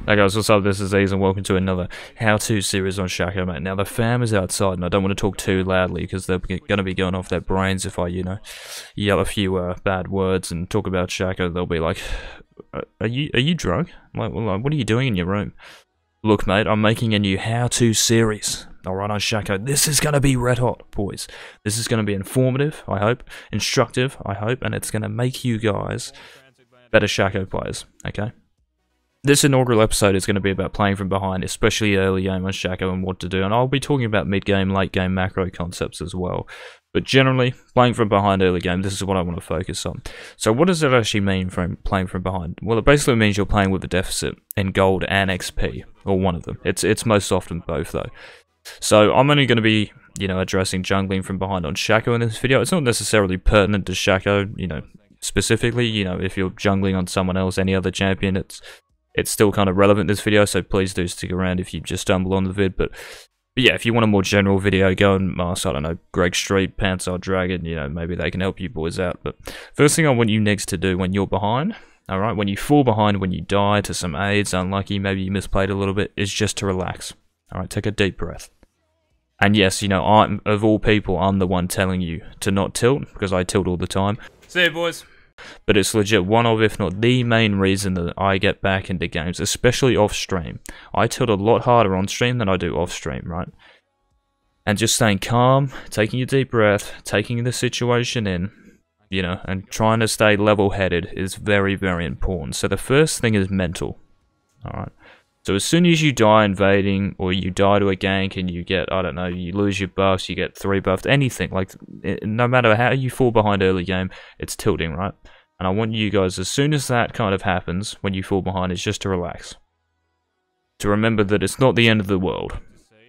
Hey guys, what's up? This is Eagzey and welcome to another how-to series on Shaco, mate. Now the fam is outside and I don't want to talk too loudly because they're going to be going off their brains if I, yell a few bad words and talk about Shaco. They'll be like, are you drunk? Like, what are you doing in your room? Look, mate, I'm making a new how-to series, alright, on Shaco. This is going to be red hot, boys. This is going to be informative, I hope, instructive, I hope, and it's going to make you guys better Shaco players, okay? This inaugural episode is going to be about playing from behind, especially early game on Shaco and what to do, and I'll be talking about mid-game, late-game macro concepts as well. But generally, playing from behind early game, this is what I want to focus on. So what does it actually mean from playing from behind? Well, it basically means you're playing with a deficit in gold and XP, or one of them. It's most often both, though. So I'm only going to be, addressing jungling from behind on Shaco in this video. It's not necessarily pertinent to Shaco, specifically, if you're jungling on someone else, any other champion, it's still kind of relevant in this video, so please do stick around if you just stumble on the vid. But yeah, if you want a more general video, go and ask, I don't know, Greg Street, Panzer Dragon, maybe they can help you boys out. But first thing I want you next to do when you're behind, alright, when you fall behind, when you die to some aids, unlucky, maybe you misplayed a little bit, is just to relax. Alright, take a deep breath. And yes, I'm, of all people, I'm the one telling you to not tilt, because I tilt all the time. See you, boys. But it's legit one of, if not the main reason that I get back into games, especially off stream. I tilt a lot harder on stream than I do off stream, right? And just staying calm, taking a deep breath, taking the situation in, and trying to stay level-headed is very, very important. So the first thing is mental, alright? So as soon as you die invading, or you die to a gank and you get, I don't know, you lose your buffs, you get 3 buffed, anything, like, no matter how you fall behind early game, it's tilting, right? And I want you guys, as soon as that kind of happens, when you fall behind, is just to relax. To remember that it's not the end of the world.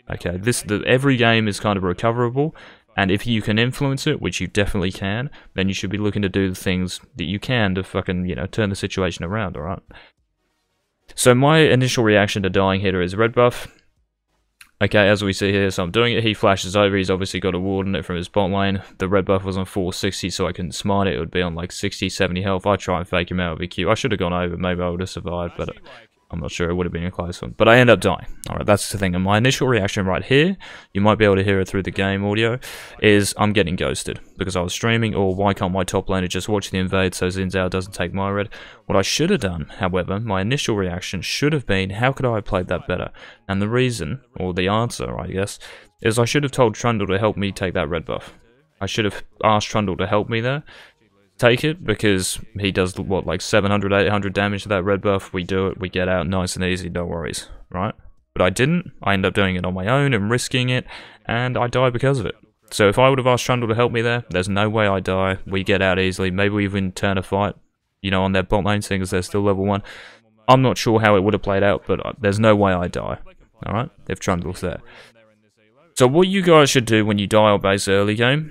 Okay, every game is kind of recoverable, and if you can influence it, which you definitely can, then you should be looking to do the things that you can to fucking, turn the situation around, alright? So my initial reaction to dying here is red buff. Okay, as we see here, so I'm doing it, he flashes over, he's obviously got a ward on it from his bot lane. The red buff was on 460, so I couldn't smite it, it would be on like 60, 70 health. I try and fake him out with EQ. I should have gone over, maybe I would have survived, but I'm not sure, it would have been a close one. But I end up dying. Alright, that's the thing, and my initial reaction right here, you might be able to hear it through the game audio, is I'm getting ghosted, because I was streaming, or why can't my top laner just watch the invade so Zinzao doesn't take my red? What I should have done, however, my initial reaction should have been, how could I have played that better? And the reason, or the answer, I guess, is I should have told Trundle to help me take that red buff. I should have asked Trundle to help me there. Take it, because he does, what, like 700, 800 damage to that red buff. We do it, we get out nice and easy, no worries, right? But I didn't. I end up doing it on my own and risking it, and I die because of it. So if I would have asked Trundle to help me there, there's no way I die. We get out easily. Maybe we even turn a fight, on their bot lane, seeing as they're still level 1. I'm not sure how it would have played out, but there's no way I die, alright, if Trundle's there. So what you guys should do when you die or base early game,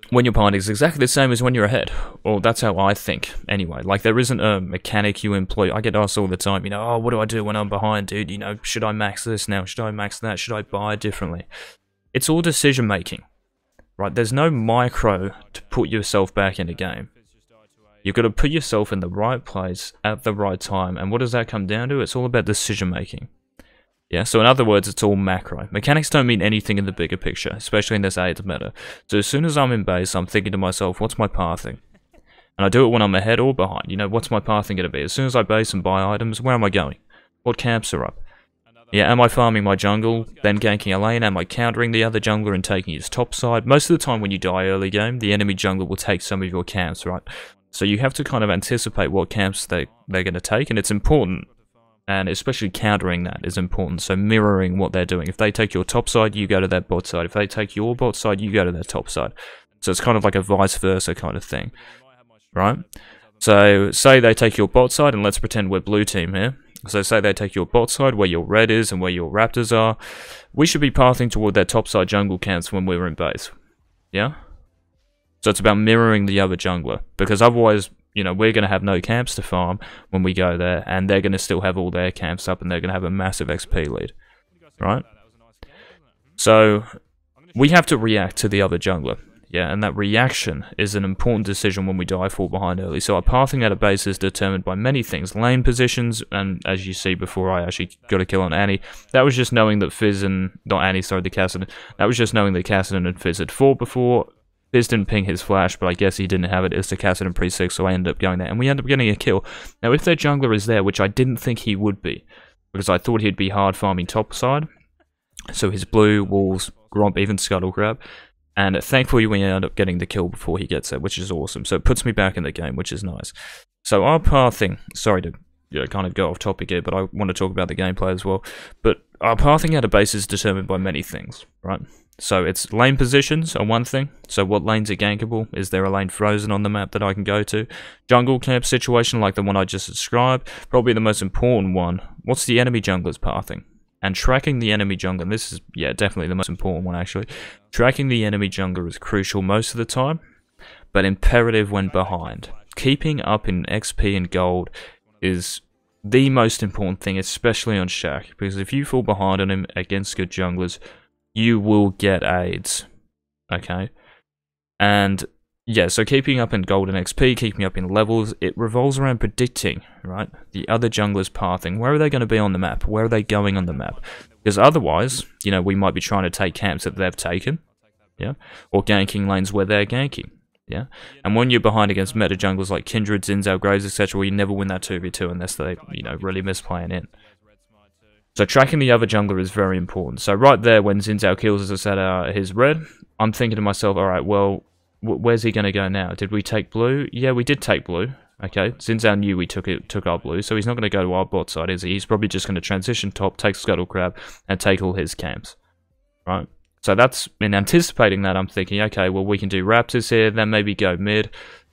when you're behind, is exactly the same as when you're ahead. Or that's how I think, anyway. Like, there isn't a mechanic you employ. I get asked all the time, oh, what do I do when I'm behind, dude? Should I max this now? Should I max that? Should I buy differently? It's all decision making, right? There's no micro to put yourself back in a game. You've got to put yourself in the right place at the right time. And what does that come down to? It's all about decision making. Yeah, so in other words, it's all macro. Mechanics don't mean anything in the bigger picture, especially in this AIDS meta. So as soon as I'm in base, I'm thinking to myself, what's my pathing? And I do it when I'm ahead or behind. What's my pathing going to be? As soon as I base and buy items, where am I going? What camps are up? Yeah, am I farming my jungle, then ganking a lane? Am I countering the other jungler and taking his top side? Most of the time when you die early game, the enemy jungler will take some of your camps, right? So you have to kind of anticipate what camps they're going to take, and it's important. And especially countering that is important, so mirroring what they're doing. If they take your top side, you go to their bot side. If they take your bot side, you go to their top side. So it's kind of like a vice versa kind of thing, right? So say they take your bot side, and let's pretend we're blue team here. So say they take your bot side, where your red is and where your raptors are. We should be pathing toward their top side jungle camps when we're in base, yeah? So it's about mirroring the other jungler, because otherwise, we're going to have no camps to farm when we go there, and they're going to still have all their camps up, and they're going to have a massive XP lead, right? So, we have to react to the other jungler. Yeah, and that reaction is an important decision when we die fall behind early. So our pathing at a base is determined by many things. Lane positions, and as you see before I actually got a kill on Annie, that was just knowing that Fizz and... not Annie, sorry, the Kassadin. That was just knowing that Kassadin and Fizz had fought before. Fizz didn't ping his flash, but I guess he didn't have it. It's the Kassadin pre-6, so I ended up going there. And we ended up getting a kill. Now, if their jungler is there, which I didn't think he would be, because I thought he'd be hard farming top side, so his blue, walls, Gromp, even Scuttle Crab, and thankfully we end up getting the kill before he gets there, which is awesome. So it puts me back in the game, which is nice. So our pathing, sorry to kind of go off topic here, but I want to talk about the gameplay as well. But our pathing at a base is determined by many things, right? So it's lane positions are one thing. So what lanes are gankable? Is there a lane frozen on the map that I can go to? Jungle camp situation like the one I just described. Probably the most important one. What's the enemy jungler's pathing? And tracking the enemy jungler, and this is, yeah, definitely the most important one actually. Tracking the enemy jungler is crucial most of the time, but imperative when behind. Keeping up in XP and gold is the most important thing, especially on Shaq, because if you fall behind on him against good junglers, you will get AIDS, okay? And yeah, so keeping up in gold and XP, keeping up in levels, it revolves around predicting, right, the other jungler's pathing. Where are they going to be on the map? Where are they going on the map? Because otherwise, you know, we might be trying to take camps that they've taken, yeah, or ganking lanes where they're ganking, yeah. And when you're behind against meta junglers like Kindred, Zinzao, Graves, etc., well, you never win that 2v2 unless they, you know, really miss playing in. So tracking the other jungler is very important. So right there, when Zinzao kills, as I said, his red, I'm thinking to myself, all right, well, where's he going to go now? Did we take blue? Yeah, we did take blue. Okay, Zinzao knew we took our blue, so he's not going to go to our bot side, is he? He's probably just going to transition top, take Scuttle Crab, and take all his camps. Right? So that's, in anticipating that, I'm thinking, okay, well, we can do Raptors here, then maybe go mid.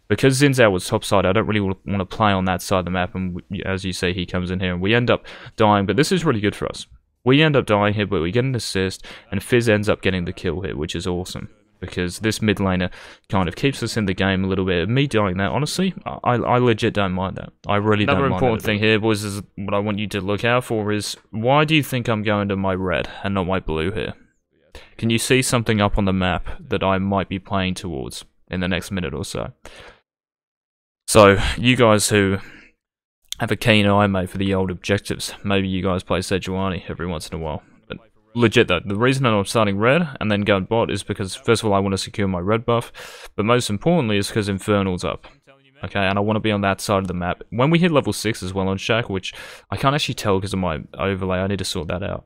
Because Zinzao was top side, I don't really want to play on that side of the map, and as you see, he comes in here, and we end up dying, but this is really good for us. We end up dying here, but we get an assist, and Fizz ends up getting the kill here, which is awesome. Because this mid laner kind of keeps us in the game a little bit. Me dying that, honestly, I legit don't mind that. I really don't mind that. Another important thing here, boys, is what I want you to look out for is, why do you think I'm going to my red and not my blue here? Can you see something up on the map that I might be playing towards in the next minute or so? So, you guys who have a keen eye, mate, for the old objectives, maybe you guys play Sejuani every once in a while. Legit though, the reason I'm starting red and then going bot is because, first of all, I want to secure my red buff, but most importantly is because Infernal's up. Okay, and I want to be on that side of the map. When we hit level 6 as well on Shaco, which I can't actually tell because of my overlay, I need to sort that out.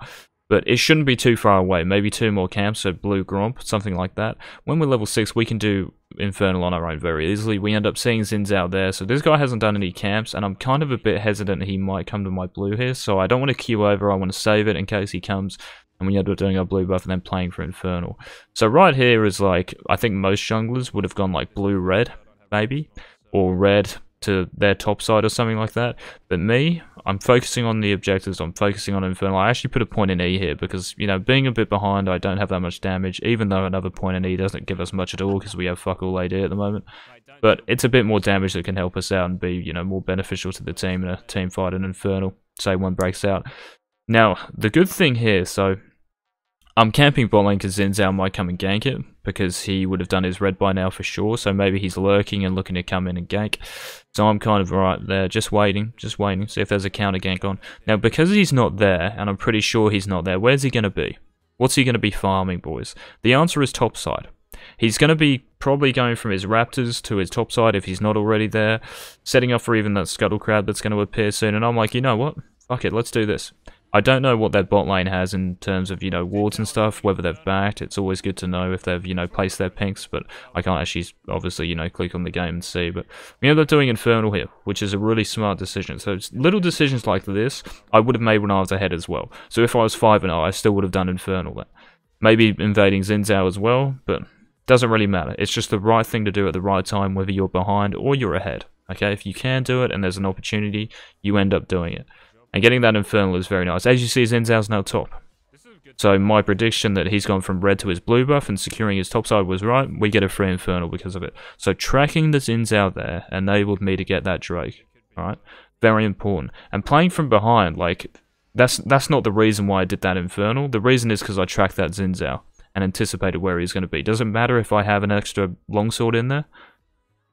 But it shouldn't be too far away, maybe 2 more camps, so blue Gromp, something like that. When we're level 6, we can do Infernal on our own very easily. We end up seeing Zinzao there, so this guy hasn't done any camps, and I'm kind of a bit hesitant he might come to my blue here, so I don't want to queue over, I want to save it in case he comes. And we end up doing our blue buff and then playing for Infernal. So right here is like, I think most junglers would have gone like blue-red, maybe, or red to their top side or something like that. But me, I'm focusing on the objectives, I'm focusing on Infernal. I actually put a point in E here because, you know, being a bit behind, I don't have that much damage, even though another point in E doesn't give us much at all because we have fuck all AD at the moment. But it's a bit more damage that can help us out and be, you know, more beneficial to the team in a team fight in Infernal, say one breaks out. Now, the good thing here, so I'm camping bot lane because Zinzao might come and gank it, because he would have done his red by now for sure, so maybe he's lurking and looking to come in and gank. So I'm kind of right there, just waiting, see if there's a counter gank on. Now, because he's not there, and I'm pretty sure he's not there, where's he going to be? What's he going to be farming, boys? The answer is top side. He's going to be probably going from his Raptors to his top side if he's not already there, setting up for even that Scuttle Crab that's going to appear soon, and I'm like, you know what? Fuck it, let's do this. I don't know what their bot lane has in terms of, you know, wards and stuff, whether they've backed. It's always good to know if they've, you know, placed their pinks, but I can't actually, obviously, you know, click on the game and see. But we end up doing Infernal here, which is a really smart decision. So little decisions like this, I would have made when I was ahead as well. So if I was 5-0, I still would have done Infernal then. Maybe invading Zinzao as well, but doesn't really matter. It's just the right thing to do at the right time, whether you're behind or you're ahead. Okay, if you can do it and there's an opportunity, you end up doing it. And getting that Infernal is very nice. As you see, Zinzao's now top. So my prediction that he's gone from red to his blue buff and securing his top side was right. We get a free Infernal because of it. So tracking the Zinzao there enabled me to get that Drake. Alright? Very important. And playing from behind, like, that's not the reason why I did that Infernal. The reason is because I tracked that Zinzao. and anticipated where he's going to be. Doesn't matter if I have an extra longsword in there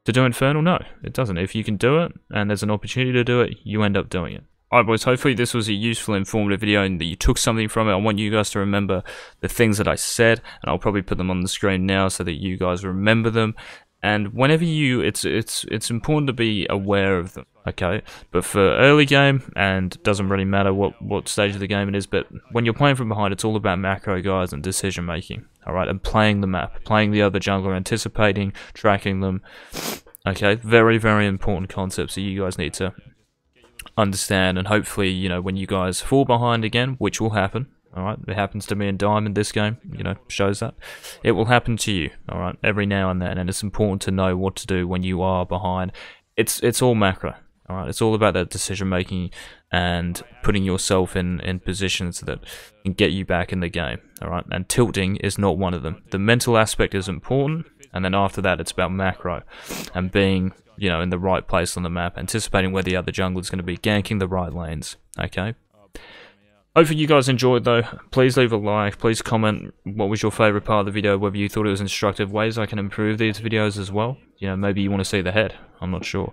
to do Infernal. No, it doesn't. If you can do it and there's an opportunity to do it, you end up doing it. Alright boys, hopefully this was a useful, informative video and that you took something from it. I want you guys to remember the things that I said, and I'll probably put them on the screen now so that you guys remember them. And whenever it's important to be aware of them, okay? But for early game, and it doesn't really matter what stage of the game it is, but when you're playing from behind, it's all about macro, guys, and decision making, alright? And playing the map, playing the other jungler, anticipating, tracking them, okay? Very, very important concepts that you guys need to understand, and hopefully, you know, when you guys fall behind again, which will happen, alright, it happens to me in Diamond this game, you know, shows that, it will happen to you, alright, every now and then, and it's important to know what to do when you are behind. It's all macro, alright, it's all about that decision making and putting yourself in positions that can get you back in the game, alright, and tilting is not one of them. The mental aspect is important, and then after that it's about macro, and being, you know, in the right place on the map, anticipating where the other jungler is going to be, ganking the right lanes, okay? Hopefully you guys enjoyed though. Please leave a like, please comment what was your favourite part of the video, whether you thought it was instructive, ways I can improve these videos as well. You know, maybe you want to see the head, I'm not sure.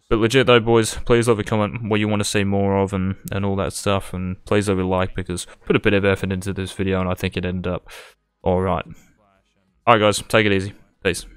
But legit though boys, please leave a comment what you want to see more of and all that stuff, and please leave a like because I put a bit of effort into this video and I think it ended up alright. Alright guys, take it easy. Peace.